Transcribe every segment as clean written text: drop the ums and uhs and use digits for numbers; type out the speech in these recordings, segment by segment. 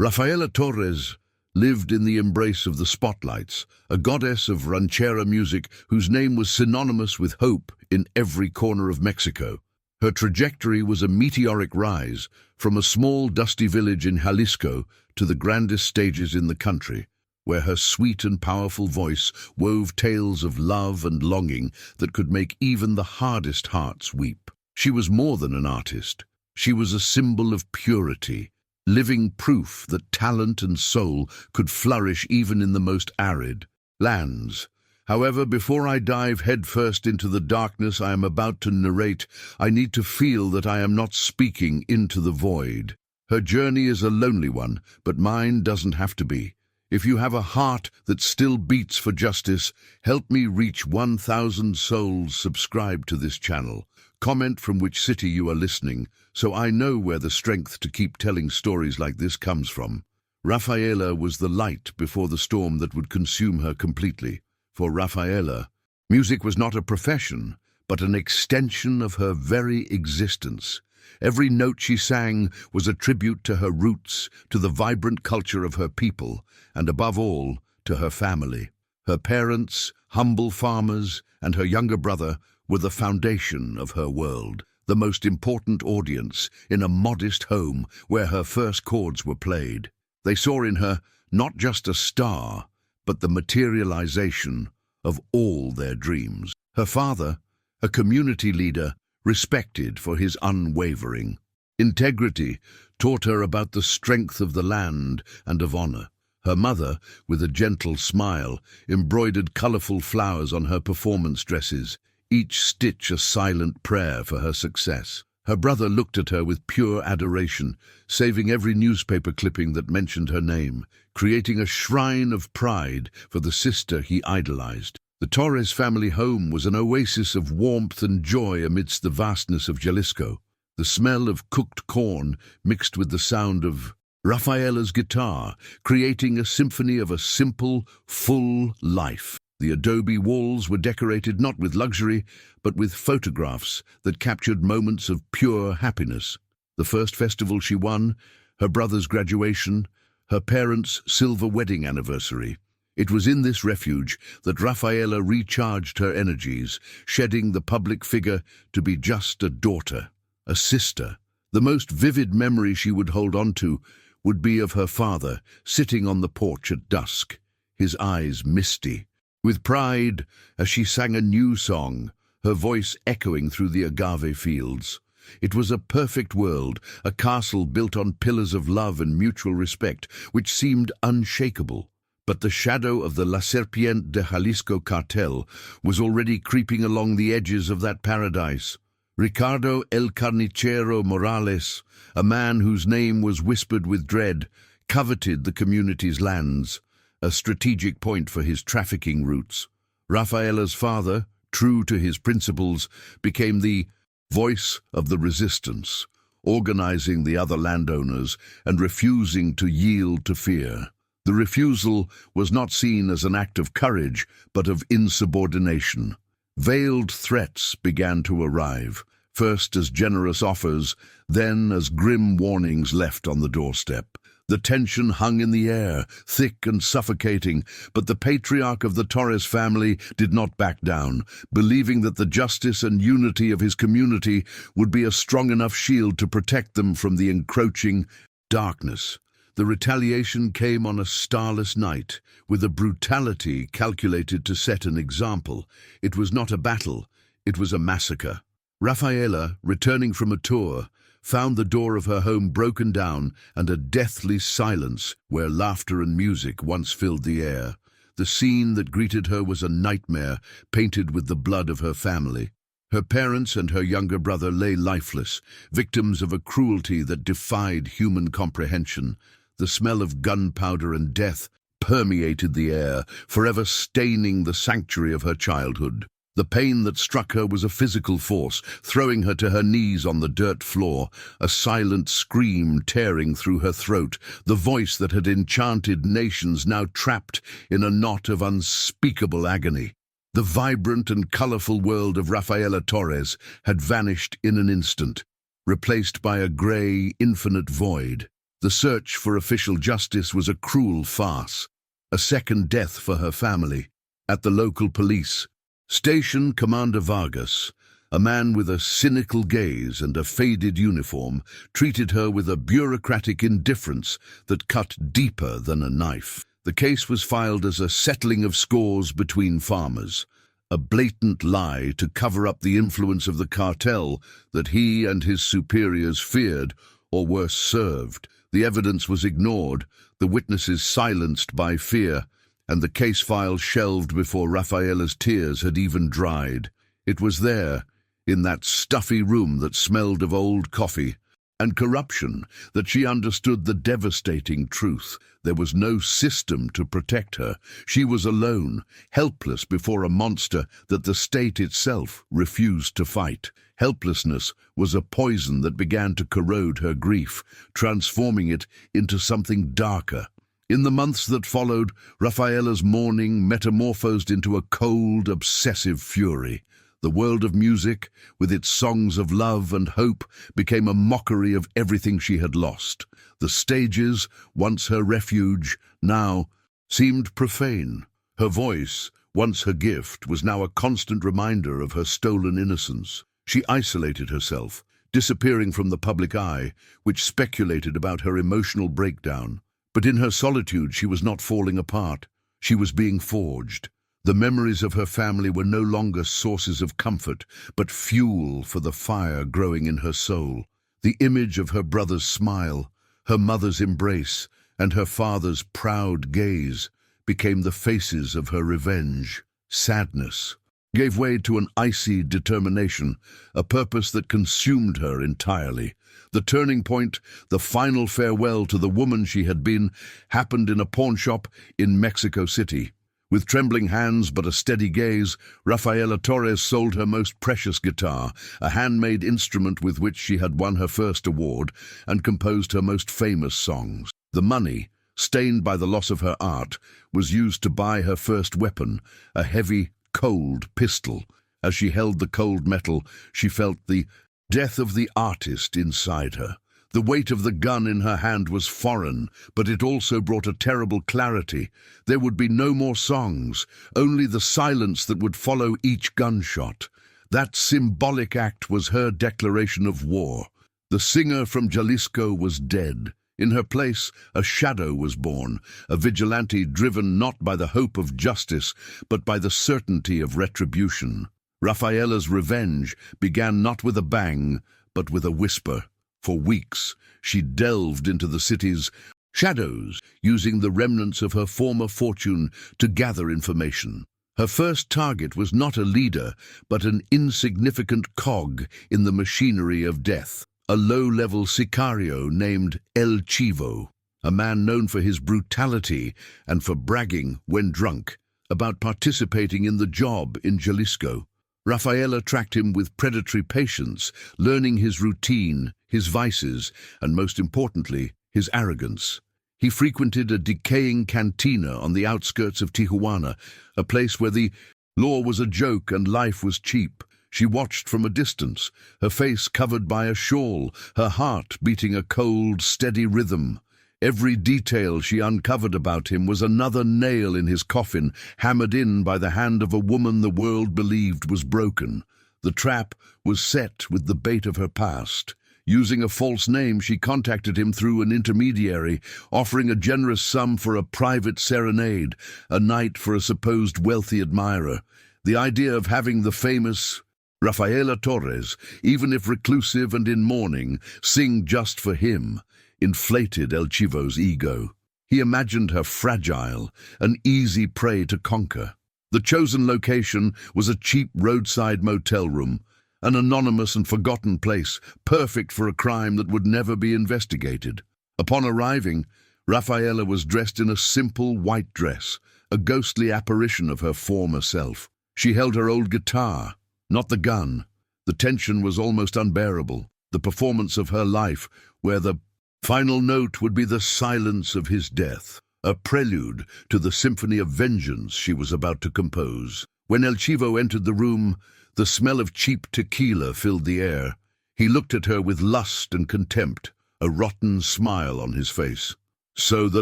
Rafaela Torres lived in the embrace of the spotlights, a goddess of ranchera music whose name was synonymous with hope in every corner of Mexico. Her trajectory was a meteoric rise from a small, dusty village in Jalisco to the grandest stages in the country, where her sweet and powerful voice wove tales of love and longing that could make even the hardest hearts weep. She was more than an artist. She was a symbol of purity, living proof that talent and soul could flourish even in the most arid lands. However, before I dive headfirst into the darkness I am about to narrate, I need to feel that I am not speaking into the void. Her journey is a lonely one, but mine doesn't have to be. If you have a heart that still beats for justice, help me reach 1,000 souls subscribed to this channel. Comment from which city you are listening, so I know where the strength to keep telling stories like this comes from. Rafaela was the light before the storm that would consume her completely. For Rafaela, music was not a profession, but an extension of her very existence. Every note she sang was a tribute to her roots, to the vibrant culture of her people, and above all, to her family. Her parents, humble farmers, and her younger brother were the foundation of her world, the most important audience in a modest home where her first chords were played. They saw in her not just a star, but the materialization of all their dreams. Her father, a community leader, respected for his unwavering integrity, taught her about the strength of the land and of honor. Her mother, with a gentle smile, embroidered colorful flowers on her performance dresses, each stitch a silent prayer for her success. Her brother looked at her with pure adoration, saving every newspaper clipping that mentioned her name, creating a shrine of pride for the sister he idolized. The Torres family home was an oasis of warmth and joy amidst the vastness of Jalisco. The smell of cooked corn mixed with the sound of Rafaela's guitar, creating a symphony of a simple, full life. The adobe walls were decorated not with luxury, but with photographs that captured moments of pure happiness. The first festival she won, her brother's graduation, her parents' silver wedding anniversary. It was in this refuge that Rafaela recharged her energies, shedding the public figure to be just a daughter, a sister. The most vivid memory she would hold on to would be of her father sitting on the porch at dusk, his eyes misty with pride as she sang a new song, her voice echoing through the agave fields. It was a perfect world, a castle built on pillars of love and mutual respect, which seemed unshakable. But the shadow of the La Serpiente de Jalisco cartel was already creeping along the edges of that paradise. Ricardo El Carnicero Morales, a man whose name was whispered with dread, coveted the community's lands, a strategic point for his trafficking routes. Rafaela's father, true to his principles, became the voice of the resistance, organizing the other landowners and refusing to yield to fear. The refusal was not seen as an act of courage, but of insubordination. Veiled threats began to arrive, first as generous offers, then as grim warnings left on the doorstep. The tension hung in the air, thick and suffocating, but the patriarch of the Torres family did not back down, believing that the justice and unity of his community would be a strong enough shield to protect them from the encroaching darkness. The retaliation came on a starless night, with a brutality calculated to set an example. It was not a battle, it was a massacre. Rafaela, returning from a tour, found the door of her home broken down and a deathly silence where laughter and music once filled the air. The scene that greeted her was a nightmare, painted with the blood of her family. Her parents and her younger brother lay lifeless, victims of a cruelty that defied human comprehension. The smell of gunpowder and death permeated the air, forever staining the sanctuary of her childhood. The pain that struck her was a physical force, throwing her to her knees on the dirt floor, a silent scream tearing through her throat, the voice that had enchanted nations now trapped in a knot of unspeakable agony. The vibrant and colorful world of Rafaela Torres had vanished in an instant, replaced by a gray, infinite void. The search for official justice was a cruel farce, a second death for her family. At the local police station, Commander Vargas, a man with a cynical gaze and a faded uniform, treated her with a bureaucratic indifference that cut deeper than a knife. The case was filed as a settling of scores between farmers, a blatant lie to cover up the influence of the cartel that he and his superiors feared, or worse, served. The evidence was ignored, the witnesses silenced by fear, and the case file shelved before Rafaela's tears had even dried. It was there, in that stuffy room that smelled of old coffee and corruption, that she understood the devastating truth. There was no system to protect her. She was alone, helpless before a monster that the state itself refused to fight. Helplessness was a poison that began to corrode her grief, transforming it into something darker. In the months that followed, Rafaela's mourning metamorphosed into a cold, obsessive fury. The world of music, with its songs of love and hope, became a mockery of everything she had lost. The stages, once her refuge, now seemed profane. Her voice, once her gift, was now a constant reminder of her stolen innocence. She isolated herself, disappearing from the public eye, which speculated about her emotional breakdown. But in her solitude, she was not falling apart. She was being forged. The memories of her family were no longer sources of comfort, but fuel for the fire growing in her soul. The image of her brother's smile, her mother's embrace, and her father's proud gaze became the faces of her revenge. Sadness gave way to an icy determination, a purpose that consumed her entirely. The turning point, the final farewell to the woman she had been, happened in a pawnshop in Mexico City. With trembling hands but a steady gaze, Rafaela Torres sold her most precious guitar, a handmade instrument with which she had won her first award and composed her most famous songs. The money, stained by the loss of her art, was used to buy her first weapon, a heavy, cold pistol. As she held the cold metal, she felt the death of the artist inside her. The weight of the gun in her hand was foreign, but it also brought a terrible clarity. There would be no more songs, only the silence that would follow each gunshot. That symbolic act was her declaration of war. The singer from Jalisco was dead. In her place, a shadow was born, a vigilante driven not by the hope of justice, but by the certainty of retribution. Rafaela's revenge began not with a bang, but with a whisper. For weeks, she delved into the city's shadows, using the remnants of her former fortune to gather information. Her first target was not a leader, but an insignificant cog in the machinery of death, a low-level sicario named El Chivo, a man known for his brutality and for bragging, when drunk, about participating in the job in Jalisco. Rafaela tracked him with predatory patience, learning his routine, his vices, and most importantly, his arrogance. He frequented a decaying cantina on the outskirts of Tijuana, a place where the law was a joke and life was cheap. She watched from a distance, her face covered by a shawl, her heart beating a cold, steady rhythm. Every detail she uncovered about him was another nail in his coffin, hammered in by the hand of a woman the world believed was broken. The trap was set with the bait of her past. Using a false name, she contacted him through an intermediary, offering a generous sum for a private serenade, a night for a supposed wealthy admirer. The idea of having the famous Rafaela Torres, even if reclusive and in mourning, sing just for him, inflated El Chivo's ego. He imagined her fragile, an easy prey to conquer. The chosen location was a cheap roadside motel room, an anonymous and forgotten place, perfect for a crime that would never be investigated. Upon arriving, Rafaela was dressed in a simple white dress, a ghostly apparition of her former self. She held her old guitar, not the gun. The tension was almost unbearable, the performance of her life, where the final note would be the silence of his death, a prelude to the symphony of vengeance she was about to compose. When El Chivo entered the room, the smell of cheap tequila filled the air. He looked at her with lust and contempt, a rotten smile on his face. "So the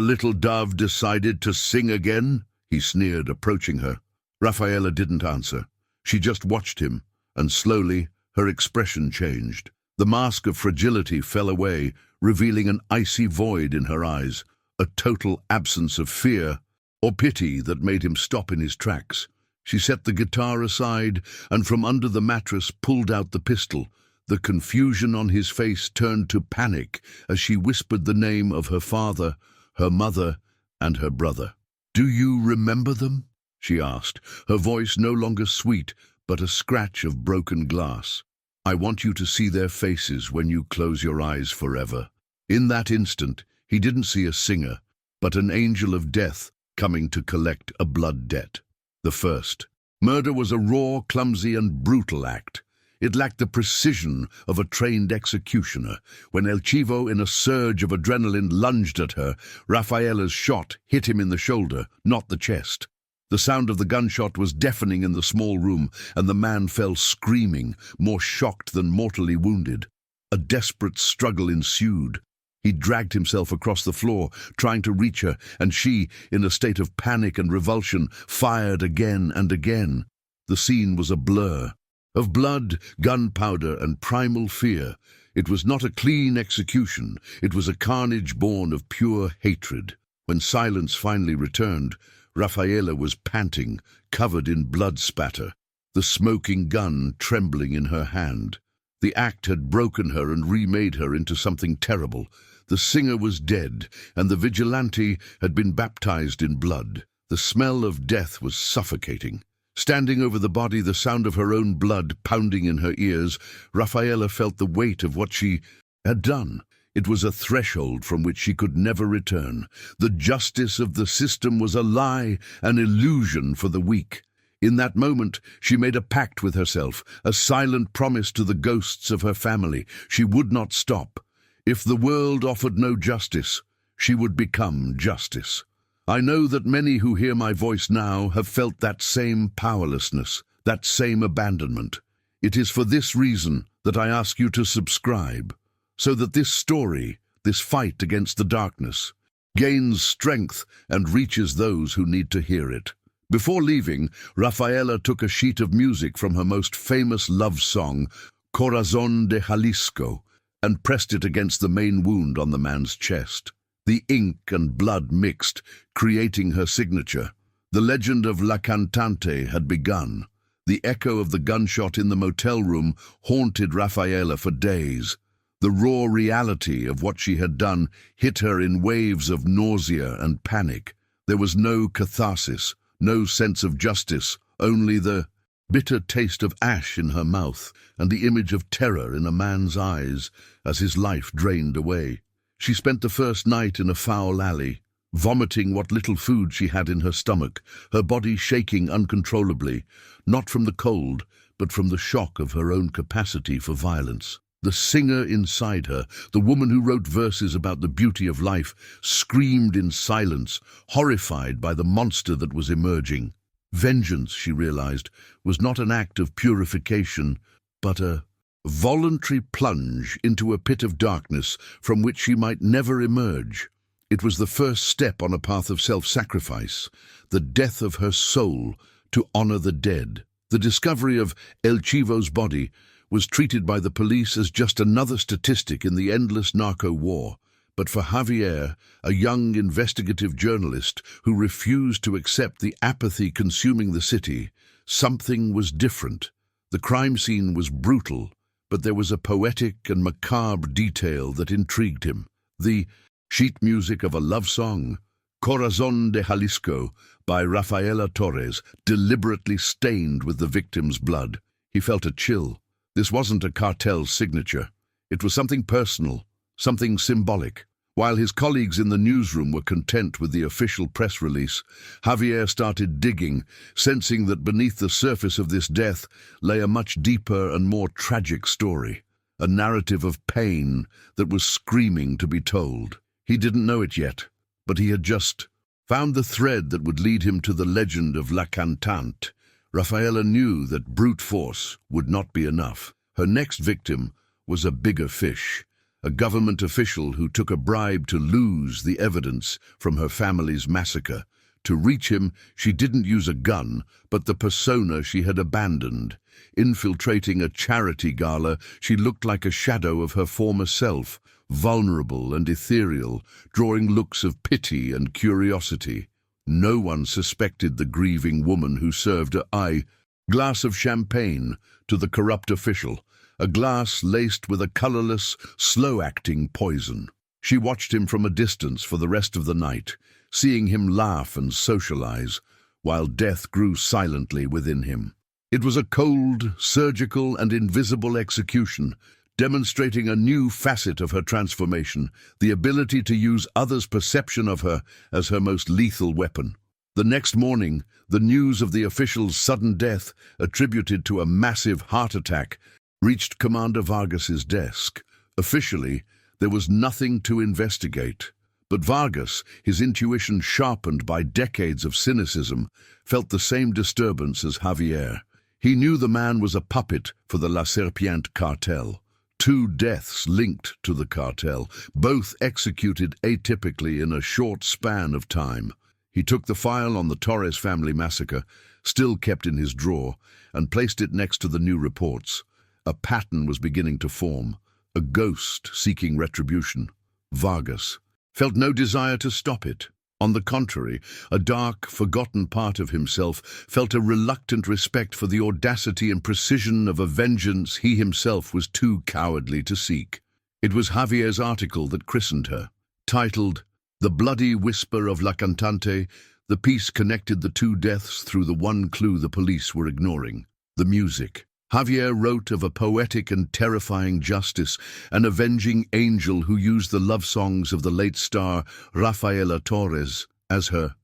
little dove decided to sing again?" he sneered, approaching her. Rafaela didn't answer. She just watched him, and slowly her expression changed. The mask of fragility fell away, revealing an icy void in her eyes, a total absence of fear or pity that made him stop in his tracks. She set the guitar aside and from under the mattress pulled out the pistol. The confusion on his face turned to panic as she whispered the name of her father, her mother, and her brother. "Do you remember them?" she asked, her voice no longer sweet, but a scratch of broken glass. "I want you to see their faces when you close your eyes forever." In that instant, he didn't see a singer, but an angel of death coming to collect a blood debt. The first. Murder was a raw, clumsy, and brutal act. It lacked the precision of a trained executioner. When El Chivo, in a surge of adrenaline, lunged at her, Rafaela's shot hit him in the shoulder, not the chest. The sound of the gunshot was deafening in the small room, and the man fell screaming, more shocked than mortally wounded. A desperate struggle ensued. He dragged himself across the floor, trying to reach her, and she, in a state of panic and revulsion, fired again and again. The scene was a blur of blood, gunpowder, and primal fear. It was not a clean execution. It was a carnage born of pure hatred. When silence finally returned, Rafaela was panting, covered in blood spatter, the smoking gun trembling in her hand. The act had broken her and remade her into something terrible. The singer was dead, and the vigilante had been baptized in blood. The smell of death was suffocating. Standing over the body, the sound of her own blood pounding in her ears, Rafaela felt the weight of what she had done. It was a threshold from which she could never return. The justice of the system was a lie, an illusion for the weak. In that moment, she made a pact with herself, a silent promise to the ghosts of her family. She would not stop. If the world offered no justice, she would become justice. I know that many who hear my voice now have felt that same powerlessness, that same abandonment. It is for this reason that I ask you to subscribe, so that this story, this fight against the darkness, gains strength and reaches those who need to hear it. Before leaving, Rafaela took a sheet of music from her most famous love song, Corazón de Jalisco, and pressed it against the main wound on the man's chest. The ink and blood mixed, creating her signature. The legend of La Cantante had begun. The echo of the gunshot in the motel room haunted Rafaela for days. The raw reality of what she had done hit her in waves of nausea and panic. There was no catharsis, no sense of justice, only the bitter taste of ash in her mouth and the image of terror in a man's eyes as his life drained away. She spent the first night in a foul alley, vomiting what little food she had in her stomach, her body shaking uncontrollably, not from the cold, but from the shock of her own capacity for violence. The singer inside her, the woman who wrote verses about the beauty of life, screamed in silence, horrified by the monster that was emerging. Vengeance, she realized, was not an act of purification, but a voluntary plunge into a pit of darkness from which she might never emerge. It was the first step on a path of self-sacrifice, the death of her soul to honor the dead. The discovery of El Chivo's body was treated by the police as just another statistic in the endless narco war. But for Javier, a young investigative journalist who refused to accept the apathy consuming the city, something was different. The crime scene was brutal, but there was a poetic and macabre detail that intrigued him. The sheet music of a love song, Corazón de Jalisco, by Rafaela Torres, deliberately stained with the victim's blood. He felt a chill. This wasn't a cartel signature. It was something personal, something symbolic. While his colleagues in the newsroom were content with the official press release, Javier started digging, sensing that beneath the surface of this death lay a much deeper and more tragic story, a narrative of pain that was screaming to be told. He didn't know it yet, but he had just found the thread that would lead him to the legend of La Cantante. Rafaela knew that brute force would not be enough. Her next victim was a bigger fish, a government official who took a bribe to lose the evidence from her family's massacre. To reach him, she didn't use a gun, but the persona she had abandoned. Infiltrating a charity gala, she looked like a shadow of her former self, vulnerable and ethereal, drawing looks of pity and curiosity. No one suspected the grieving woman who served a glass of champagne to the corrupt official, a glass laced with a colorless, slow-acting poison. She watched him from a distance for the rest of the night, seeing him laugh and socialize, while death grew silently within him. It was a cold, surgical, and invisible execution, demonstrating a new facet of her transformation, the ability to use others' perception of her as her most lethal weapon. The next morning, the news of the official's sudden death, attributed to a massive heart attack, reached Commander Vargas's desk. Officially, there was nothing to investigate. But Vargas, his intuition sharpened by decades of cynicism, felt the same disturbance as Javier. He knew the man was a puppet for the La Serpiente cartel. 2 deaths linked to the cartel, both executed atypically in a short span of time. He took the file on the Torres family massacre, still kept in his drawer, and placed it next to the new reports. A pattern was beginning to form, a ghost seeking retribution. Vargas felt no desire to stop it. On the contrary, a dark, forgotten part of himself felt a reluctant respect for the audacity and precision of a vengeance he himself was too cowardly to seek. It was Javier's article that christened her. Titled, "The Bloody Whisper of La Cantante," the piece connected the 2 deaths through the one clue the police were ignoring: the music. Javier wrote of a poetic and terrifying justice, an avenging angel who used the love songs of the late star Rafaela Torres as her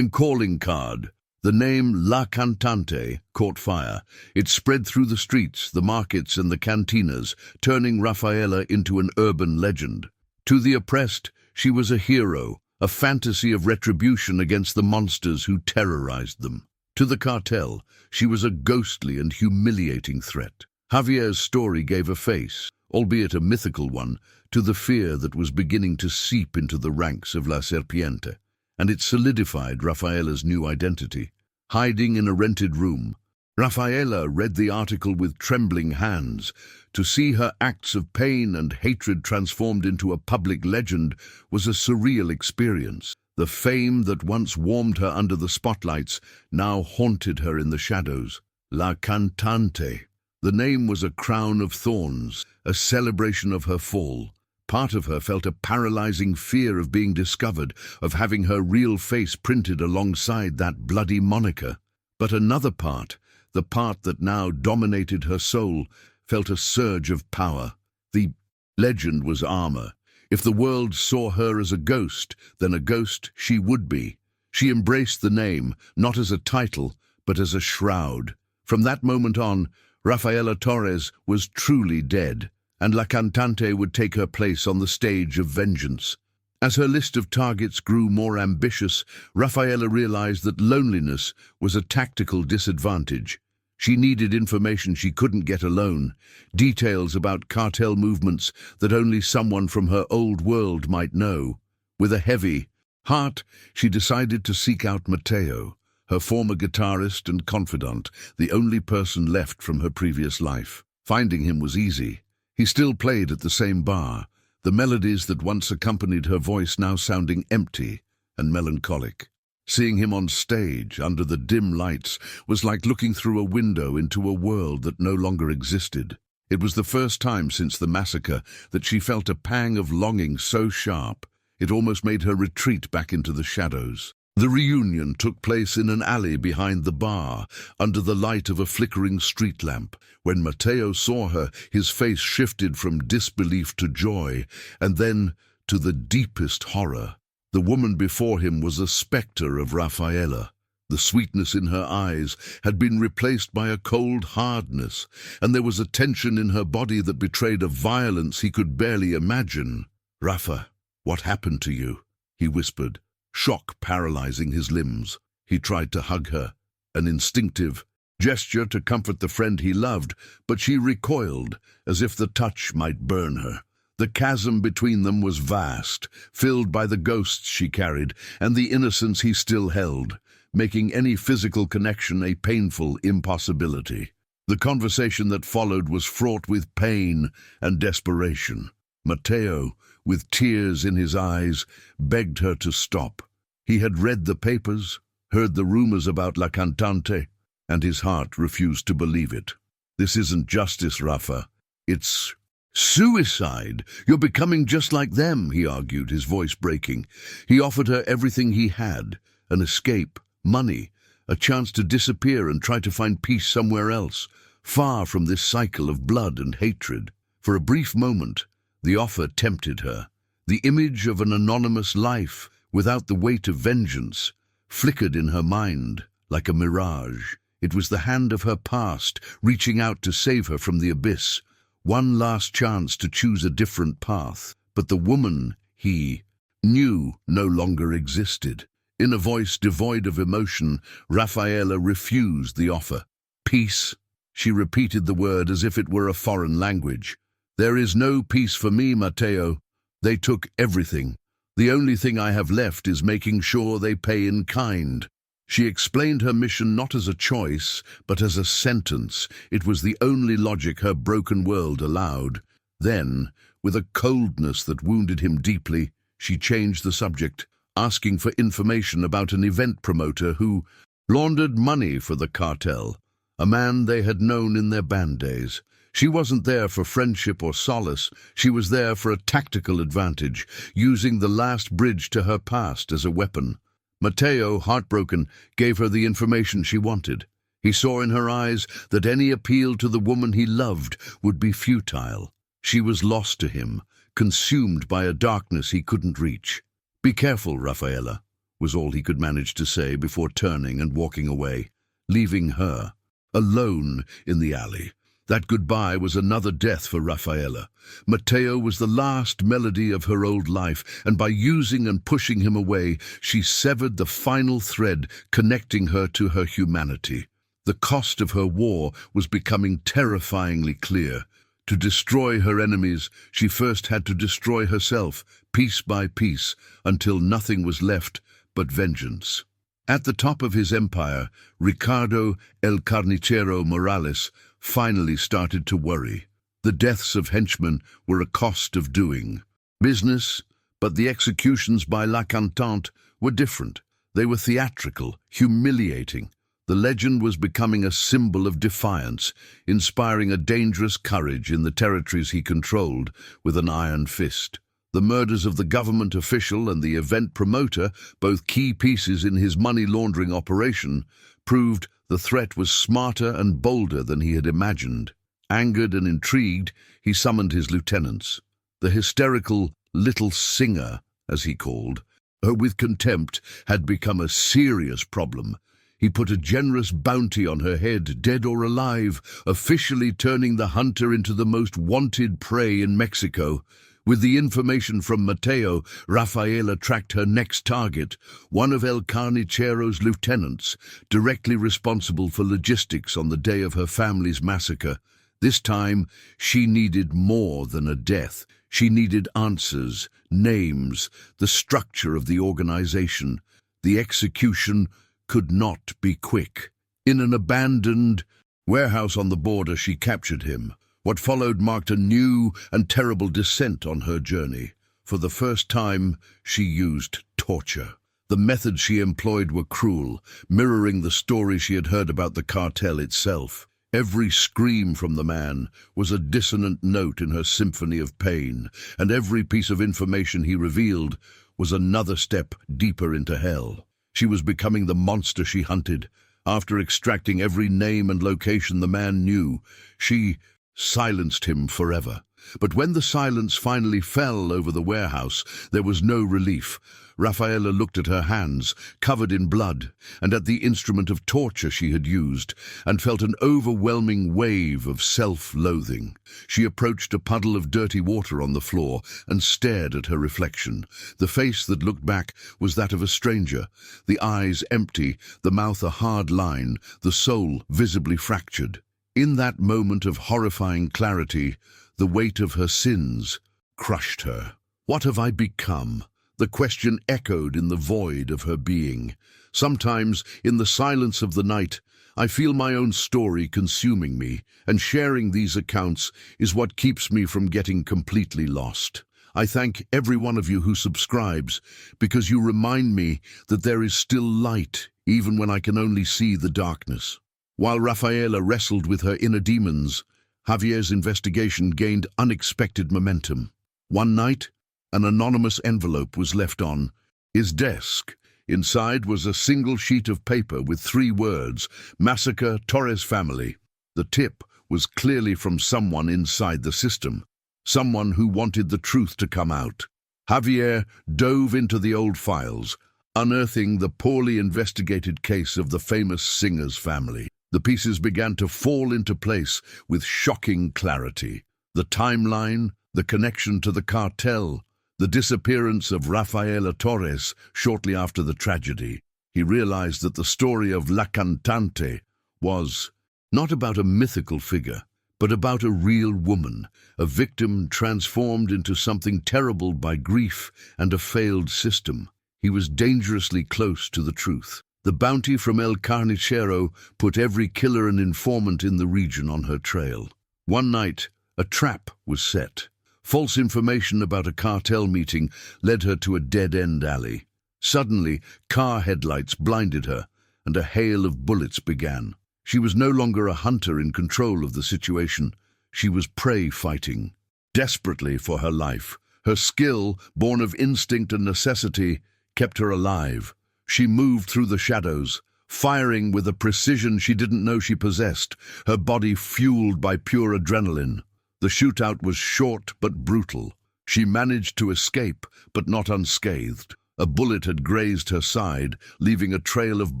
calling card. The name La Cantante caught fire. It spread through the streets, the markets, and the cantinas, turning Rafaela into an urban legend. To the oppressed, she was a hero, a fantasy of retribution against the monsters who terrorized them. To the cartel, she was a ghostly and humiliating threat. Javier's story gave a face, albeit a mythical one, to the fear that was beginning to seep into the ranks of La Serpiente, and it solidified Rafaela's new identity. Hiding in a rented room, Rafaela read the article with trembling hands. To see her acts of pain and hatred transformed into a public legend was a surreal experience. The fame that once warmed her under the spotlights now haunted her in the shadows. La Cantante. The name was a crown of thorns, a celebration of her fall. Part of her felt a paralyzing fear of being discovered, of having her real face printed alongside that bloody moniker. But another part, the part that now dominated her soul, felt a surge of power. The legend was armor. If the world saw her as a ghost, then a ghost she would be. She embraced the name, not as a title, but as a shroud. From that moment on, Rafaela Torres was truly dead, and La Cantante would take her place on the stage of vengeance. As her list of targets grew more ambitious, Rafaela realized that loneliness was a tactical disadvantage. She needed information she couldn't get alone, details about cartel movements that only someone from her old world might know. With a heavy heart, she decided to seek out Mateo, her former guitarist and confidant, the only person left from her previous life. Finding him was easy. He still played at the same bar, the melodies that once accompanied her voice now sounding empty and melancholic. Seeing him on stage, under the dim lights, was like looking through a window into a world that no longer existed. It was the first time since the massacre that she felt a pang of longing so sharp, it almost made her retreat back into the shadows. The reunion took place in an alley behind the bar, under the light of a flickering street lamp. When Mateo saw her, his face shifted from disbelief to joy, and then to the deepest horror. The woman before him was a specter of Rafaela. The sweetness in her eyes had been replaced by a cold hardness, and there was a tension in her body that betrayed a violence he could barely imagine. "Rafa, what happened to you?" he whispered, shock paralyzing his limbs. He tried to hug her, an instinctive gesture to comfort the friend he loved, but she recoiled, as if the touch might burn her. The chasm between them was vast, filled by the ghosts she carried and the innocence he still held, making any physical connection a painful impossibility. The conversation that followed was fraught with pain and desperation. Mateo, with tears in his eyes, begged her to stop. He had read the papers, heard the rumors about La Cantante, and his heart refused to believe it. "This isn't justice, Rafa. It's suicide. You're becoming just like them," he argued, his voice breaking. He offered her everything he had, an escape, money, a chance to disappear and try to find peace somewhere else, far from this cycle of blood and hatred. For a brief moment, the offer tempted her. The image of an anonymous life, without the weight of vengeance, flickered in her mind like a mirage. It was the hand of her past, reaching out to save her from the abyss. One last chance to choose a different path. But the woman he knew no longer existed. In a voice devoid of emotion, Rafaela refused the offer. "Peace?" She repeated the word as if it were a foreign language. "There is no peace for me, Mateo. They took everything. The only thing I have left is making sure they pay in kind." She explained her mission not as a choice, but as a sentence. It was the only logic her broken world allowed. Then, with a coldness that wounded him deeply, she changed the subject, asking for information about an event promoter who laundered money for the cartel, a man they had known in their band days. She wasn't there for friendship or solace. She was there for a tactical advantage, using the last bridge to her past as a weapon. Mateo, heartbroken, gave her the information she wanted. He saw in her eyes that any appeal to the woman he loved would be futile. She was lost to him, consumed by a darkness he couldn't reach. "Be careful, Rafaela," was all he could manage to say before turning and walking away, leaving her alone in the alley. That goodbye was another death for Rafaela. Mateo was the last melody of her old life, and by using and pushing him away, she severed the final thread connecting her to her humanity. The cost of her war was becoming terrifyingly clear. To destroy her enemies, she first had to destroy herself, piece by piece, until nothing was left but vengeance. At the top of his empire, Ricardo El Carnicero Morales finally started to worry. The deaths of henchmen were a cost of doing business, but the executions by La Cantante were different. They were theatrical, humiliating. The legend was becoming a symbol of defiance, inspiring a dangerous courage in the territories he controlled with an iron fist. The murders of the government official and the event promoter, both key pieces in his money-laundering operation, proved the threat was smarter and bolder than he had imagined. Angered and intrigued, he summoned his lieutenants. The hysterical little singer, as he called her with contempt, had become a serious problem. He put a generous bounty on her head, dead or alive, officially turning the hunter into the most wanted prey in Mexico. With the information from Mateo, Rafaela tracked her next target, one of El Carnicero's lieutenants, directly responsible for logistics on the day of her family's massacre. This time, she needed more than a death. She needed answers, names, the structure of the organization. The execution could not be quick. In an abandoned warehouse on the border, she captured him. What followed marked a new and terrible descent on her journey. For the first time, she used torture. The methods she employed were cruel, mirroring the story she had heard about the cartel itself. Every scream from the man was a dissonant note in her symphony of pain, and every piece of information he revealed was another step deeper into hell. She was becoming the monster she hunted. After extracting every name and location the man knew, she silenced him forever. But when the silence finally fell over the warehouse, there was no relief. Rafaela looked at her hands, covered in blood, and at the instrument of torture she had used, and felt an overwhelming wave of self-loathing. She approached a puddle of dirty water on the floor and stared at her reflection. The face that looked back was that of a stranger, the eyes empty, the mouth a hard line, the soul visibly fractured. In that moment of horrifying clarity, the weight of her sins crushed her. What have I become? The question echoed in the void of her being. Sometimes, in the silence of the night, I feel my own story consuming me, and sharing these accounts is what keeps me from getting completely lost. I thank every one of you who subscribes, because you remind me that there is still light, even when I can only see the darkness. While Rafaela wrestled with her inner demons, Javier's investigation gained unexpected momentum. One night, an anonymous envelope was left on his desk. Inside was a single sheet of paper with 3 words, Massacre, Torres family. The tip was clearly from someone inside the system, someone who wanted the truth to come out. Javier dove into the old files, unearthing the poorly investigated case of the famous singer's family. The pieces began to fall into place with shocking clarity. The timeline, the connection to the cartel, the disappearance of Rafaela Torres shortly after the tragedy. He realized that the story of La Cantante was not about a mythical figure, but about a real woman, a victim transformed into something terrible by grief and a failed system. He was dangerously close to the truth. The bounty from El Carnicero put every killer and informant in the region on her trail. One night, a trap was set. False information about a cartel meeting led her to a dead-end alley. Suddenly, car headlights blinded her, and a hail of bullets began. She was no longer a hunter in control of the situation. She was prey fighting, desperately for her life. Her skill, born of instinct and necessity, kept her alive. She moved through the shadows, firing with a precision she didn't know she possessed, her body fueled by pure adrenaline. The shootout was short but brutal. She managed to escape, but not unscathed. A bullet had grazed her side, leaving a trail of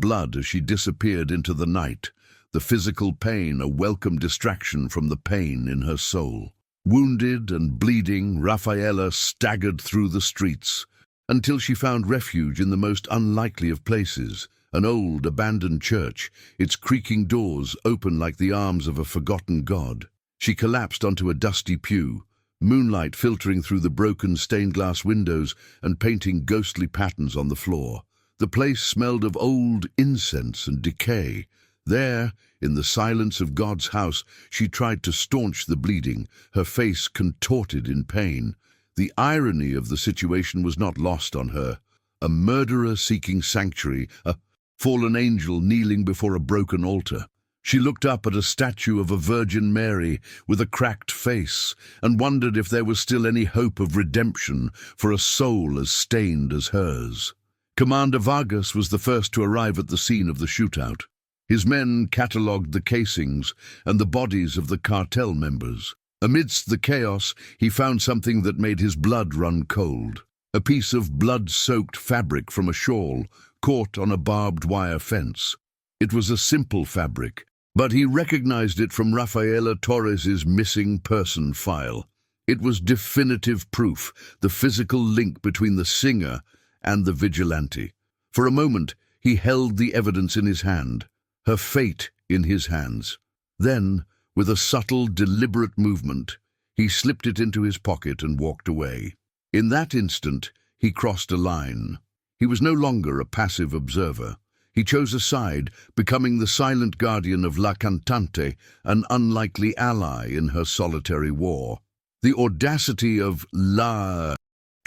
blood as she disappeared into the night. The physical pain a welcome distraction from the pain in her soul. Wounded and bleeding, Rafaela staggered through the streets, until she found refuge in the most unlikely of places, an old, abandoned church, its creaking doors open like the arms of a forgotten god. She collapsed onto a dusty pew, moonlight filtering through the broken stained-glass windows and painting ghostly patterns on the floor. The place smelled of old incense and decay. There, in the silence of God's house, she tried to staunch the bleeding, her face contorted in pain. The irony of the situation was not lost on her. A murderer seeking sanctuary, a fallen angel kneeling before a broken altar. She looked up at a statue of a Virgin Mary with a cracked face and wondered if there was still any hope of redemption for a soul as stained as hers. Commander Vargas was the first to arrive at the scene of the shootout. His men catalogued the casings and the bodies of the cartel members. Amidst the chaos, he found something that made his blood run cold. A piece of blood-soaked fabric from a shawl caught on a barbed wire fence. It was a simple fabric, but he recognized it from Rafaela Torres's missing person file. It was definitive proof, the physical link between the singer and the vigilante. For a moment, he held the evidence in his hand, her fate in his hands. Then, with a subtle, deliberate movement, he slipped it into his pocket and walked away. In that instant, he crossed a line. He was no longer a passive observer. He chose a side, becoming the silent guardian of La Cantante, an unlikely ally in her solitary war. The audacity of La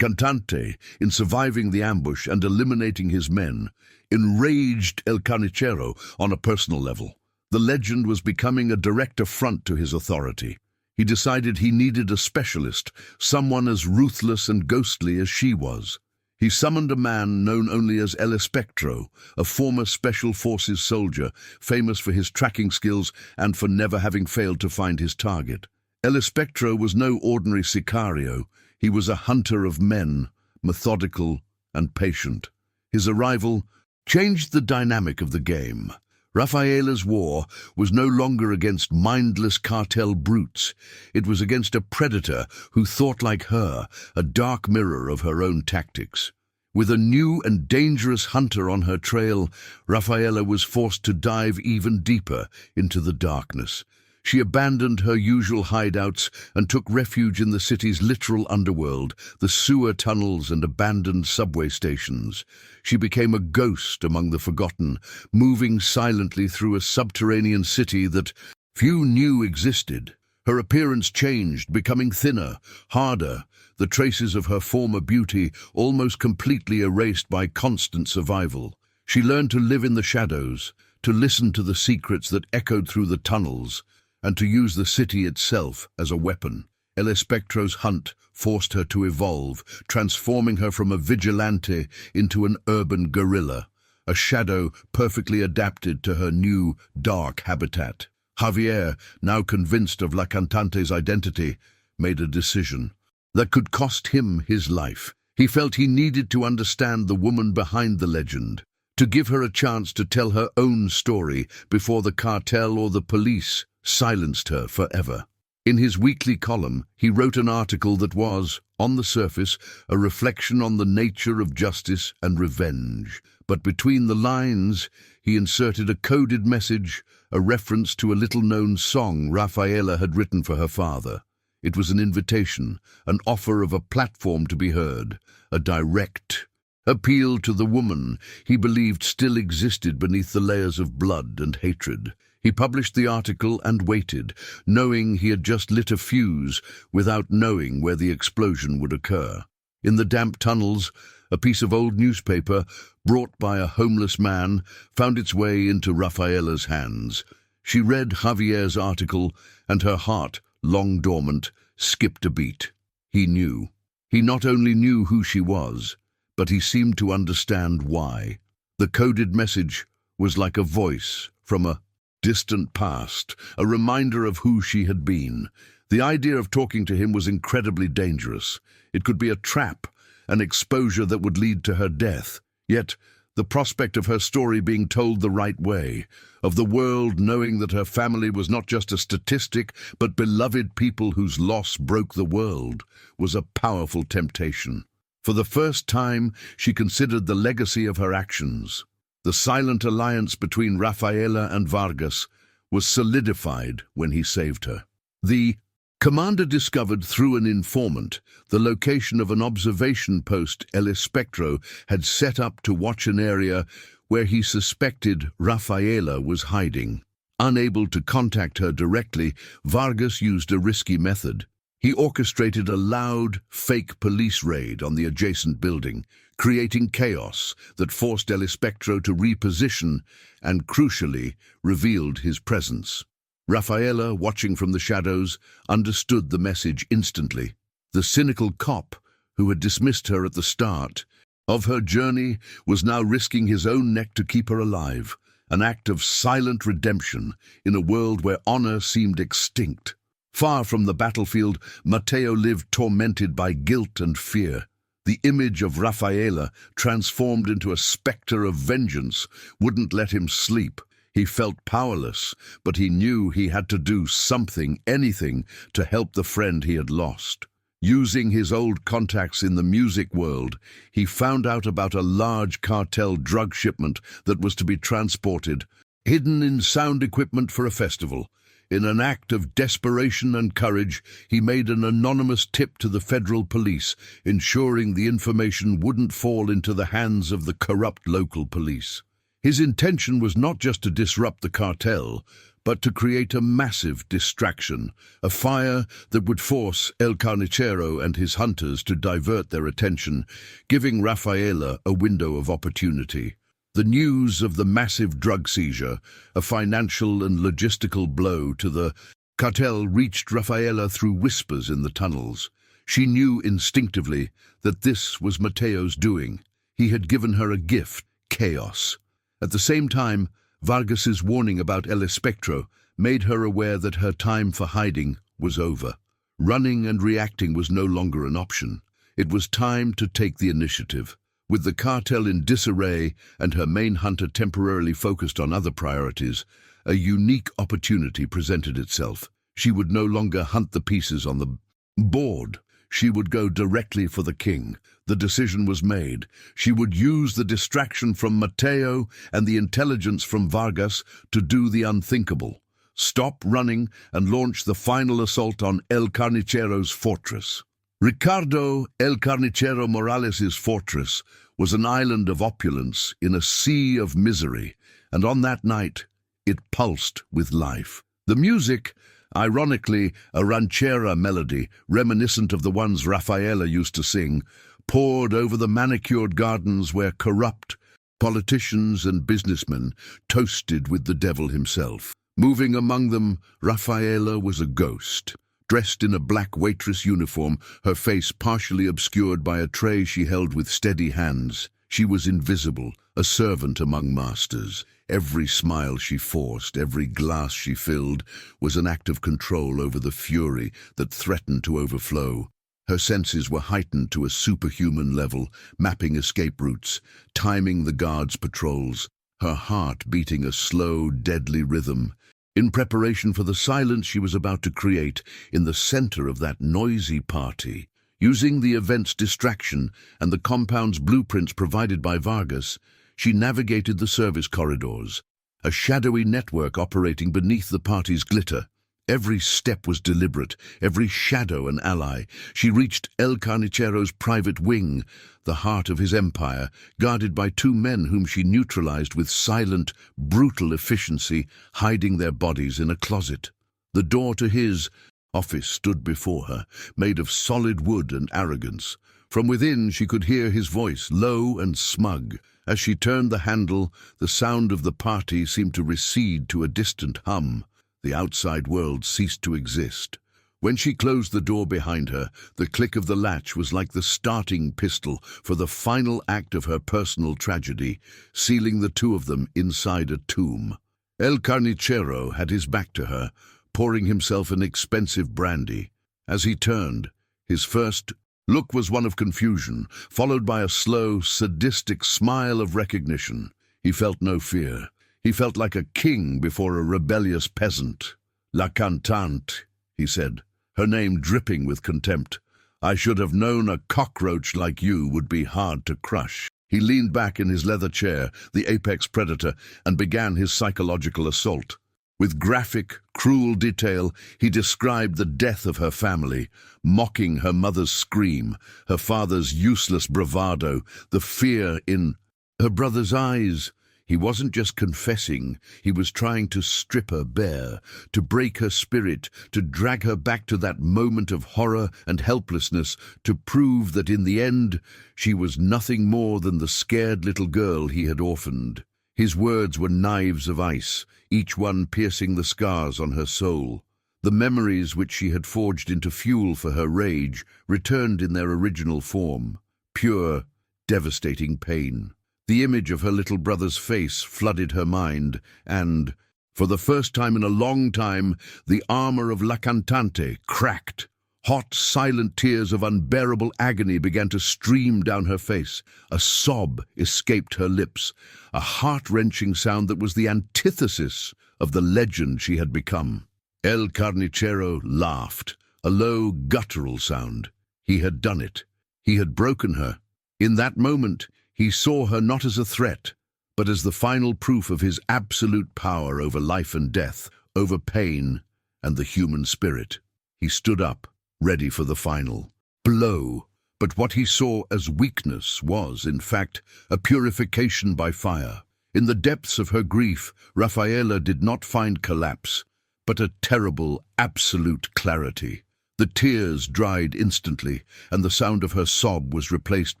Cantante in surviving the ambush and eliminating his men enraged El Carnicero on a personal level. The legend was becoming a direct affront to his authority. He decided he needed a specialist, someone as ruthless and ghostly as she was. He summoned a man known only as El Espectro, a former Special Forces soldier, famous for his tracking skills and for never having failed to find his target. El Espectro was no ordinary sicario. He was a hunter of men, methodical and patient. His arrival changed the dynamic of the game. Rafaela's war was no longer against mindless cartel brutes. It was against a predator who thought like her, a dark mirror of her own tactics. With a new and dangerous hunter on her trail, Rafaela was forced to dive even deeper into the darkness. She abandoned her usual hideouts and took refuge in the city's literal underworld, the sewer tunnels and abandoned subway stations. She became a ghost among the forgotten, moving silently through a subterranean city that few knew existed. Her appearance changed, becoming thinner, harder, the traces of her former beauty almost completely erased by constant survival. She learned to live in the shadows, to listen to the secrets that echoed through the tunnels, and to use the city itself as a weapon. El Espectro's hunt forced her to evolve, transforming her from a vigilante into an urban guerrilla, a shadow perfectly adapted to her new, dark habitat. Javier, now convinced of La Cantante's identity, made a decision that could cost him his life. He felt he needed to understand the woman behind the legend, to give her a chance to tell her own story before the cartel or the police silenced her forever. In his weekly column, he wrote an article that was, on the surface, a reflection on the nature of justice and revenge. But between the lines, he inserted a coded message, a reference to a little-known song Rafaela had written for her father. It was an invitation, an offer of a platform to be heard, a direct appeal to the woman he believed still existed beneath the layers of blood and hatred. He published the article and waited, knowing he had just lit a fuse without knowing where the explosion would occur. In the damp tunnels, a piece of old newspaper, brought by a homeless man, found its way into Rafaela's hands. She read Javier's article, and her heart, long dormant, skipped a beat. He knew. He not only knew who she was, but he seemed to understand why. The coded message was like a voice from a distant past, a reminder of who she had been. The idea of talking to him was incredibly dangerous. It could be a trap, an exposure that would lead to her death. Yet, the prospect of her story being told the right way, of the world knowing that her family was not just a statistic, but beloved people whose loss broke the world, was a powerful temptation. For the first time, she considered the legacy of her actions. The silent alliance between Rafaela and Vargas was solidified when he saved her. The commander discovered through an informant the location of an observation post El Espectro had set up to watch an area where he suspected Rafaela was hiding. Unable to contact her directly, Vargas used a risky method. He orchestrated a loud, fake police raid on the adjacent building, creating chaos that forced El Espectro to reposition and, crucially, revealed his presence. Rafaela, watching from the shadows, understood the message instantly. The cynical cop, who had dismissed her at the start of her journey, was now risking his own neck to keep her alive, an act of silent redemption in a world where honor seemed extinct. Far from the battlefield, Mateo lived tormented by guilt and fear. The image of Rafaela, transformed into a specter of vengeance, wouldn't let him sleep. He felt powerless, but he knew he had to do something, anything, to help the friend he had lost. Using his old contacts in the music world, he found out about a large cartel drug shipment that was to be transported, hidden in sound equipment for a festival. In an act of desperation and courage, he made an anonymous tip to the federal police, ensuring the information wouldn't fall into the hands of the corrupt local police. His intention was not just to disrupt the cartel, but to create a massive distraction, a fire that would force El Carnicero and his hunters to divert their attention, giving Rafaela a window of opportunity. The news of the massive drug seizure, a financial and logistical blow to the cartel, reached Rafaela through whispers in the tunnels. She knew instinctively that this was Mateo's doing. He had given her a gift, chaos. At the same time, Vargas's warning about El Espectro made her aware that her time for hiding was over. Running and reacting was no longer an option. It was time to take the initiative. With the cartel in disarray and her main hunter temporarily focused on other priorities, a unique opportunity presented itself. She would no longer hunt the pieces on the board. She would go directly for the king. The decision was made. She would use the distraction from Mateo and the intelligence from Vargas to do the unthinkable. stop running, and launch the final assault on El Carnicero's fortress. Ricardo El Carnicero Morales's fortress was an island of opulence in a sea of misery, and on that night it pulsed with life. The music, ironically a ranchera melody reminiscent of the ones Rafaela used to sing, poured over the manicured gardens where corrupt politicians and businessmen toasted with the devil himself. Moving among them, Rafaela was a ghost. Dressed in a black waitress uniform, her face partially obscured by a tray she held with steady hands, she was invisible, a servant among masters. Every smile she forced, every glass she filled, was an act of control over the fury that threatened to overflow. Her senses were heightened to a superhuman level, mapping escape routes, timing the guards' patrols, her heart beating a slow, deadly rhythm, in preparation for the silence she was about to create in the center of that noisy party. Using the event's distraction and the compound's blueprints provided by Vargas, she navigated the service corridors, a shadowy network operating beneath the party's glitter. Every step was deliberate, every shadow an ally. She reached El Carnicero's private wing, the heart of his empire, guarded by two men whom she neutralized with silent, brutal efficiency, hiding their bodies in a closet. The door to his office stood before her, made of solid wood and arrogance. From within she could hear his voice, low and smug. As she turned the handle, the sound of the party seemed to recede to a distant hum. The outside world ceased to exist. When she closed the door behind her, the click of the latch was like the starting pistol for the final act of her personal tragedy, sealing the two of them inside a tomb. El Carnicero had his back to her, pouring himself an expensive brandy. As he turned, his first look was one of confusion, followed by a slow, sadistic smile of recognition. He felt no fear. He felt like a king before a rebellious peasant. "La Cantante," he said, her name dripping with contempt. "I should have known a cockroach like you would be hard to crush." He leaned back in his leather chair, the apex predator, and began his psychological assault. With graphic, cruel detail, he described the death of her family, mocking her mother's scream, her father's useless bravado, the fear in her brother's eyes. He wasn't just confessing, he was trying to strip her bare, to break her spirit, to drag her back to that moment of horror and helplessness, to prove that in the end she was nothing more than the scared little girl he had orphaned. His words were knives of ice, each one piercing the scars on her soul. The memories which she had forged into fuel for her rage returned in their original form, pure, devastating pain. The image of her little brother's face flooded her mind, and, for the first time in a long time, the armor of La Cantante cracked. Hot, silent tears of unbearable agony began to stream down her face. A sob escaped her lips, a heart-wrenching sound that was the antithesis of the legend she had become. El Carnicero laughed, a low, guttural sound. He had done it. He had broken her. In that moment, he saw her not as a threat, but as the final proof of his absolute power over life and death, over pain and the human spirit. He stood up, ready for the final blow. But what he saw as weakness was, in fact, a purification by fire. In the depths of her grief, Rafaela did not find collapse, but a terrible, absolute clarity. The tears dried instantly, and the sound of her sob was replaced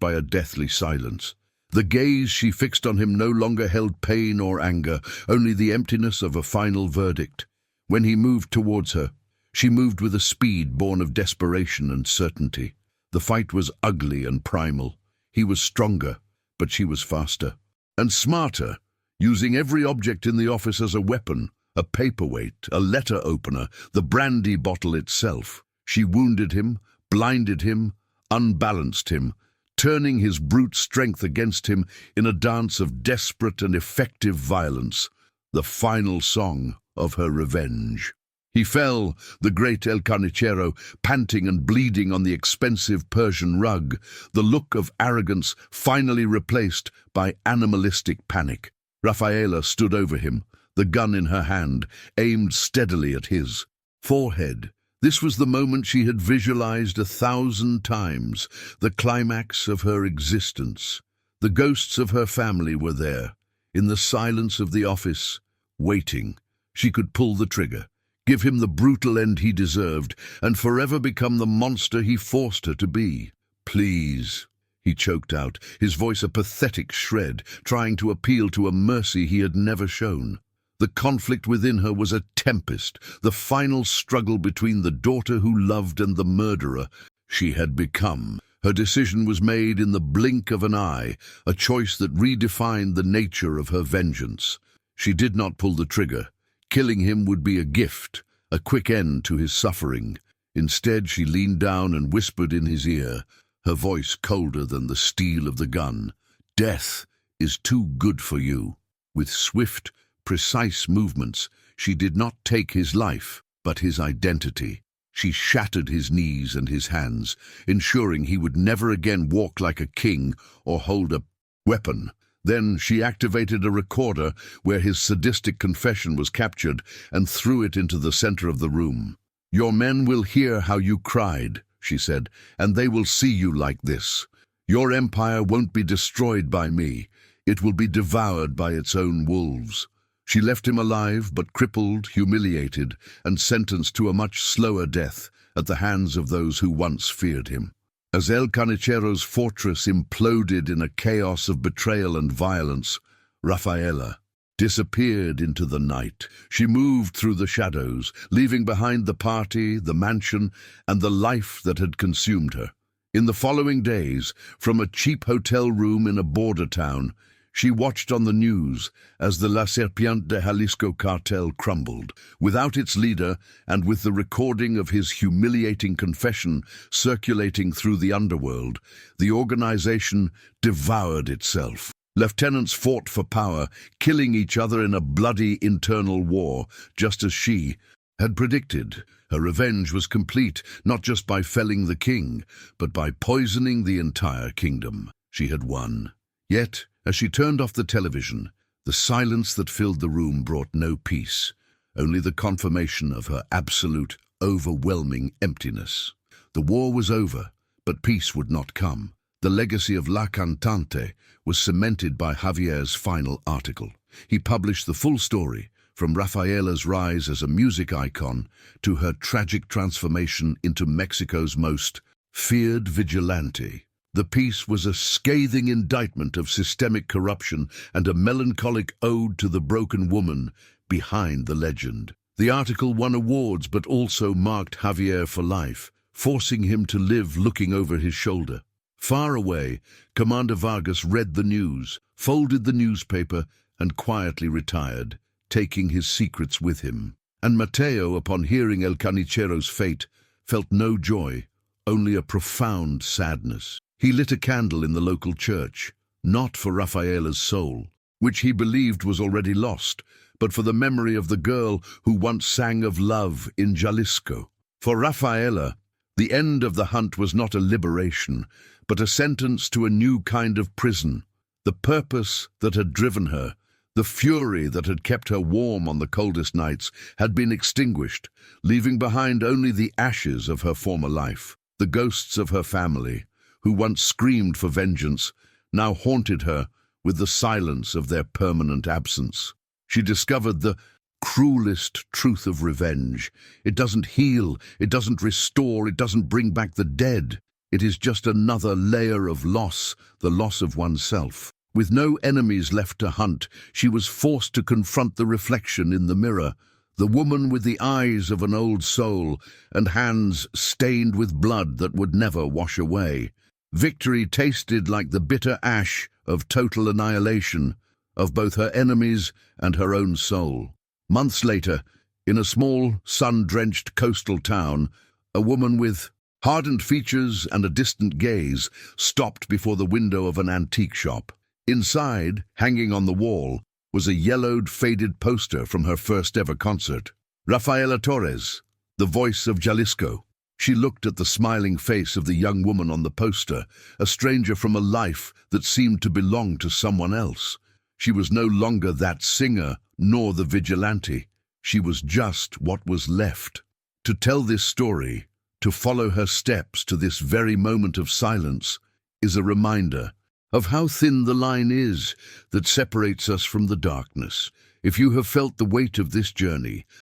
by a deathly silence. The gaze she fixed on him no longer held pain or anger, only the emptiness of a final verdict. When he moved towards her, she moved with a speed born of desperation and certainty. The fight was ugly and primal. He was stronger, but she was faster. And smarter, using every object in the office as a weapon, a paperweight, a letter opener, the brandy bottle itself. She wounded him, blinded him, unbalanced him, turning his brute strength against him in a dance of desperate and effective violence, the final song of her revenge. He fell, the great El Carnicero, panting and bleeding on the expensive Persian rug, the look of arrogance finally replaced by animalistic panic. Rafaela stood over him, the gun in her hand, aimed steadily at his forehead. This was the moment she had visualized 1,000 times, the climax of her existence. The ghosts of her family were there, in the silence of the office, waiting. She could pull the trigger, give him the brutal end he deserved, and forever become the monster he forced her to be. "Please," he choked out, his voice a pathetic shred, trying to appeal to a mercy he had never shown. The conflict within her was a tempest, the final struggle between the daughter who loved and the murderer she had become. Her decision was made in the blink of an eye, a choice that redefined the nature of her vengeance. She did not pull the trigger. Killing him would be a gift, a quick end to his suffering. Instead, she leaned down and whispered in his ear, her voice colder than the steel of the gun. "Death is too good for you." With swift, precise movements, she did not take his life, but his identity. She shattered his knees and his hands, ensuring he would never again walk like a king or hold a weapon. Then she activated a recorder where his sadistic confession was captured and threw it into the center of the room. "Your men will hear how you cried," she said, "and they will see you like this. Your empire won't be destroyed by me. It will be devoured by its own wolves." She left him alive, but crippled, humiliated, and sentenced to a much slower death at the hands of those who once feared him. As El Carnicero's fortress imploded in a chaos of betrayal and violence, Rafaela disappeared into the night. She moved through the shadows, leaving behind the party, the mansion, and the life that had consumed her. In the following days, from a cheap hotel room in a border town, she watched on the news as the La Serpiente de Jalisco cartel crumbled. Without its leader, and with the recording of his humiliating confession circulating through the underworld, the organization devoured itself. Lieutenants fought for power, killing each other in a bloody internal war, just as she had predicted. Her revenge was complete, not just by felling the king, but by poisoning the entire kingdom. She had won. Yet, as she turned off the television, the silence that filled the room brought no peace, only the confirmation of her absolute, overwhelming emptiness. The war was over, but peace would not come. The legacy of La Cantante was cemented by Javier's final article. He published the full story, from Rafaela's rise as a music icon to her tragic transformation into Mexico's most feared vigilante. The piece was a scathing indictment of systemic corruption and a melancholic ode to the broken woman behind the legend. The article won awards but also marked Javier for life, forcing him to live looking over his shoulder. Far away, Commander Vargas read the news, folded the newspaper, and quietly retired, taking his secrets with him. And Mateo, upon hearing El Carnicero's fate, felt no joy, only a profound sadness. He lit a candle in the local church, not for Rafaela's soul, which he believed was already lost, but for the memory of the girl who once sang of love in Jalisco. For Rafaela, the end of the hunt was not a liberation, but a sentence to a new kind of prison. The purpose that had driven her, the fury that had kept her warm on the coldest nights, had been extinguished, leaving behind only the ashes of her former life. The ghosts of her family, who once screamed for vengeance, now haunted her with the silence of their permanent absence. She discovered the cruelest truth of revenge. It doesn't heal, it doesn't restore, it doesn't bring back the dead. It is just another layer of loss, the loss of oneself. With no enemies left to hunt, she was forced to confront the reflection in the mirror, the woman with the eyes of an old soul and hands stained with blood that would never wash away. Victory tasted like the bitter ash of total annihilation of both her enemies and her own soul. Months later, in a small, sun-drenched coastal town, a woman with hardened features and a distant gaze stopped before the window of an antique shop. Inside, hanging on the wall, was a yellowed, faded poster from her first-ever concert. Rafaela Torres, the voice of Jalisco. She looked at the smiling face of the young woman on the poster, a stranger from a life that seemed to belong to someone else. She was no longer that singer nor the vigilante. She was just what was left. To tell this story, to follow her steps to this very moment of silence, is a reminder of how thin the line is that separates us from the darkness. If you have felt the weight of this journey,